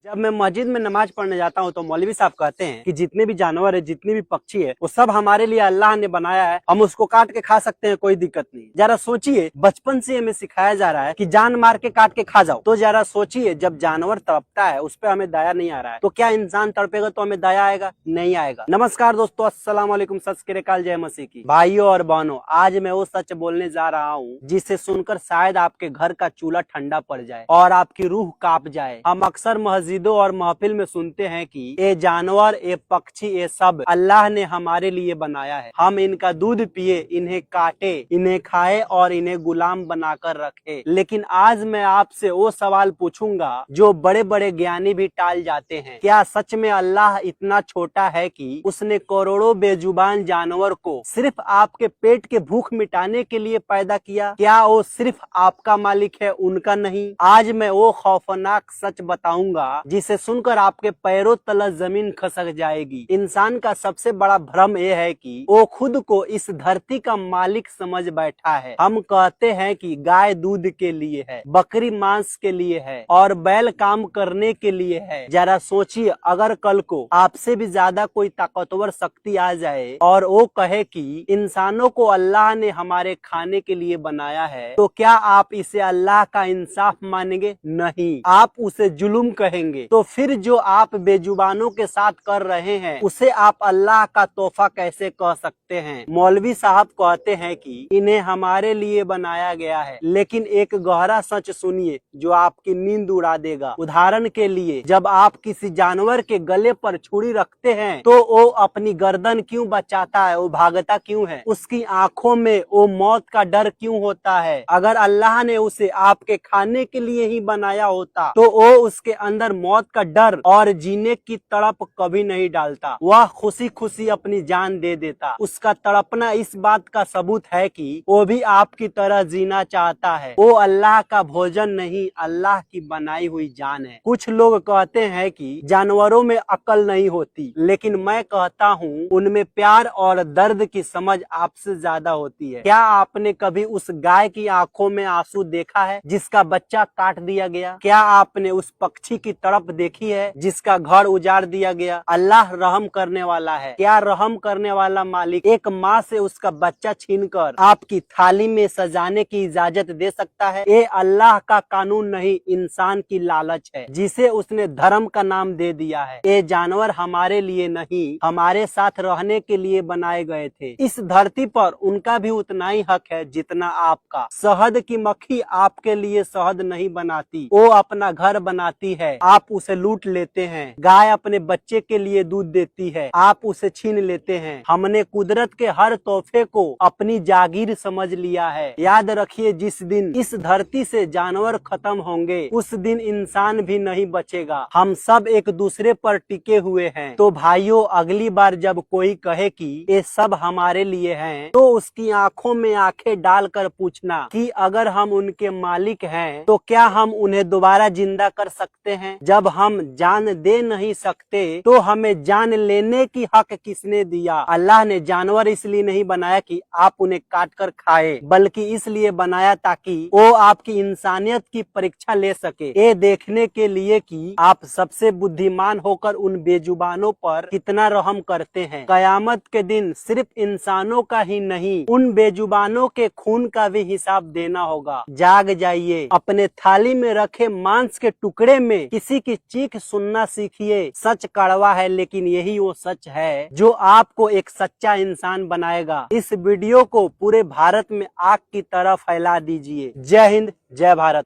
जब मैं मस्जिद में नमाज पढ़ने जाता हूँ तो मौलवी साहब कहते हैं कि जितने भी जानवर है, जितनी भी पक्षी है, वो सब हमारे लिए अल्लाह ने बनाया है, हम उसको काट के खा सकते हैं, कोई दिक्कत नहीं। जरा सोचिए, बचपन से हमें सिखाया जा रहा है कि जान मार के काट के खा जाओ। तो जरा सोचिए, जब जानवर तड़पता है उस पर हमें दया नहीं आ रहा है, तो क्या इंसान तड़पेगा तो हमें दया आएगा? नहीं आएगा। नमस्कार दोस्तों, अस्सलाम वालेकुम, सत श्री अकाल, जय मसीह की। भाइयों और बहनों, आज मैं वो सच बोलने जा रहा हूँ जिसे सुनकर शायद आपके घर का चूल्हा ठंडा पड़ जाए और आपकी रूह कांप जाए। हम अक्सर मस्जिदों और महफिल में सुनते हैं कि ये जानवर, ये पक्षी, ये सब अल्लाह ने हमारे लिए बनाया है, हम इनका दूध पिए, इन्हें काटे, इन्हें खाए और इन्हें गुलाम बनाकर रखे। लेकिन आज मैं आपसे वो सवाल पूछूंगा जो बड़े बड़े ज्ञानी भी टाल जाते हैं। क्या सच में अल्लाह इतना छोटा है कि उसने करोड़ों बेजुबान जानवर को सिर्फ आपके पेट के भूख मिटाने के लिए पैदा किया? क्या वो सिर्फ आपका मालिक है, उनका नहीं? आज मैं वो खौफनाक सच बताऊंगा जिसे सुनकर आपके पैरों तले जमीन खसक जाएगी। इंसान का सबसे बड़ा भ्रम यह है कि वो खुद को इस धरती का मालिक समझ बैठा है। हम कहते हैं कि गाय दूध के लिए है, बकरी मांस के लिए है और बैल काम करने के लिए है। जरा सोचिए, अगर कल को आपसे भी ज्यादा कोई ताकतवर शक्ति आ जाए और वो कहे कि इंसानों को अल्लाह ने हमारे खाने के लिए बनाया है, तो क्या आप इसे अल्लाह का इंसाफ मानेंगे? नहीं, आप उसे जुल्म कहेंगे। तो फिर जो आप बेजुबानों के साथ कर रहे हैं उसे आप अल्लाह का तोहफा कैसे कह सकते हैं? मौलवी साहब कहते हैं कि इन्हें हमारे लिए बनाया गया है, लेकिन एक गहरा सच सुनिए जो आपकी नींद उड़ा देगा। उदाहरण के लिए, जब आप किसी जानवर के गले पर छुरी रखते हैं तो वो अपनी गर्दन क्यों बचाता है? वो भागता क्यों है? उसकी आंखों में वो मौत का डर क्यों होता है? अगर अल्लाह ने उसे आपके खाने के लिए ही बनाया होता तो वो उसके अंदर मौत का डर और जीने की तड़प कभी नहीं डालता। वह खुशी खुशी अपनी जान दे देता। उसका तड़पना इस बात का सबूत है कि वो भी आपकी तरह जीना चाहता है। वो अल्लाह का भोजन नहीं, अल्लाह की बनाई हुई जान है। कुछ लोग कहते हैं कि जानवरों में अक्ल नहीं होती, लेकिन मैं कहता हूँ उनमें प्यार और दर्द की समझ आपसे ज्यादा होती है। क्या आपने कभी उस गाय की आंखों में आंसू देखा है जिसका बच्चा काट दिया गया? क्या आपने उस पक्षी की तड़प देखी है जिसका घर उजाड़ दिया गया? अल्लाह रहम करने वाला है। क्या रहम करने वाला मालिक एक माँ से उसका बच्चा छीनकर आपकी थाली में सजाने की इजाजत दे सकता है? ये अल्लाह का कानून नहीं, इंसान की लालच है जिसे उसने धर्म का नाम दे दिया है। ये जानवर हमारे लिए नहीं, हमारे साथ रहने के लिए बनाए गए थे। इस धरती पर उनका भी उतना ही हक है जितना आपका। शहद की मक्खी आपके लिए शहद नहीं बनाती, वो अपना घर बनाती है, आप उसे लूट लेते हैं। गाय अपने बच्चे के लिए दूध देती है, आप उसे छीन लेते हैं। हमने कुदरत के हर तोहफे को अपनी जागीर समझ लिया है। याद रखिए, जिस दिन इस धरती से जानवर खत्म होंगे उस दिन इंसान भी नहीं बचेगा। हम सब एक दूसरे पर टिके हुए हैं। तो भाइयों, अगली बार जब कोई कहे कि ये सब हमारे लिए हैं, तो उसकी आंखों में आंखें डालकर पूछना कि अगर हम उनके मालिक हैं तो क्या हम उन्हें दोबारा जिंदा कर सकते हैं? जब हम जान दे नहीं सकते तो हमें जान लेने की हक किसने दिया? अल्लाह ने जानवर इसलिए नहीं बनाया कि आप उन्हें काट कर खाए, बल्कि इसलिए बनाया ताकि वो आपकी इंसानियत की परीक्षा ले सके, ये देखने के लिए कि आप सबसे बुद्धिमान होकर उन बेजुबानों पर कितना रहम करते हैं। कयामत के दिन सिर्फ इंसानों का ही नहीं, उन बेजुबानों के खून का भी हिसाब देना होगा। जाग जाइए, अपने थाली में रखे मांस के टुकड़े में किसी की चीख सुनना सीखिए। सच कड़वा है, लेकिन यही वो सच है जो आपको एक सच्चा इंसान बनाएगा। इस वीडियो को पूरे भारत में आग की तरह फैला दीजिए। जय हिंद, जय भारत।